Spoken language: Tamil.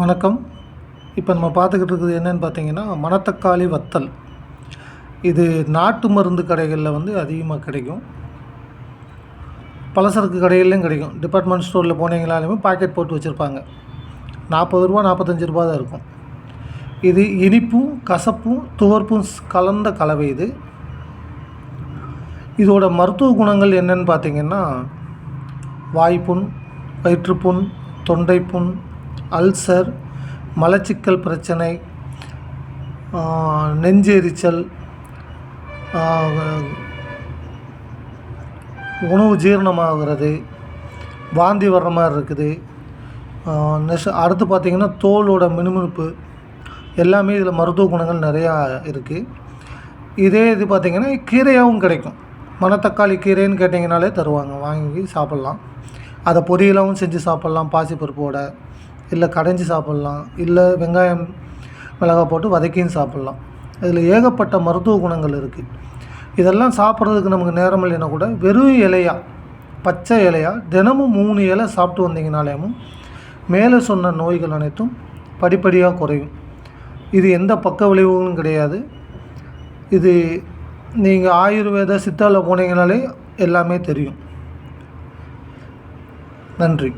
வணக்கம். இப்போ நம்ம பார்த்துக்கிட்டு இருக்கிறது என்னென்னு பார்த்தீங்கன்னா, மணத்தக்காளி வத்தல். இது நாட்டு மருந்து கடைகளில் அதிகமாக கிடைக்கும். பலசரக்கு கடைகள்லையும் கிடைக்கும். டிபார்ட்மெண்ட் ஸ்டோரில் போனீங்கனாலுமே பாக்கெட் போட்டு வச்சுருப்பாங்க. ரூ. 40 ரூ. 45 தான் இருக்கும். இது இனிப்பும் கசப்பும் துவர்ப்பும் கலந்த கலவை இது. இதோட மருத்துவ குணங்கள் என்னென்னு பார்த்தீங்கன்னா, வாய்ப்புண், வயிற்றுப்புண், தொண்டைப்புண், அல்சர், மலச்சிக்கல் பிரச்சனை, நெஞ்செரிச்சல், உணவு ஜீரணமாகிறது, வாந்தி வர்ற மாதிரி இருக்குது. அடுத்து பார்த்திங்கன்னா தோலோட மினுமினுப்பு எல்லாமே இதில் மருத்துவ குணங்கள் நிறையா இருக்குது. இதே இது பார்த்திங்கன்னா கீரையாகவும் கிடைக்கும். மணத்தக்காளி கீரைன்னு கேட்டிங்கனாலே தருவாங்க, வாங்கி சாப்பிட்லாம். அதை பொரியலாகவும் செஞ்சு சாப்பிட்லாம், பாசிப்பருப்போட, இல்லை கடைஞ்சி சாப்பிட்லாம், இல்லை வெங்காயம் மிளகாய் போட்டு வதக்கியும் சாப்பிட்லாம். இதில் ஏகப்பட்ட மருத்துவ குணங்கள் இருக்குது. இதெல்லாம் சாப்பிட்றதுக்கு நமக்கு நேரம் இல்லைன்னா கூட வெறும் இலையாக, பச்சை இலையாக தினமும் 3 இலை சாப்பிட்டு வந்தீங்கனாலேயும் மேலே சொன்ன நோய்கள் அனைத்தும் படிப்படியாக குறையும். இது எந்த பக்க விளைவுகளும் கிடையாது. இது நீங்கள் ஆயுர்வேத சித்தாவில் போனீங்கனாலே எல்லாமே தெரியும். நன்றி.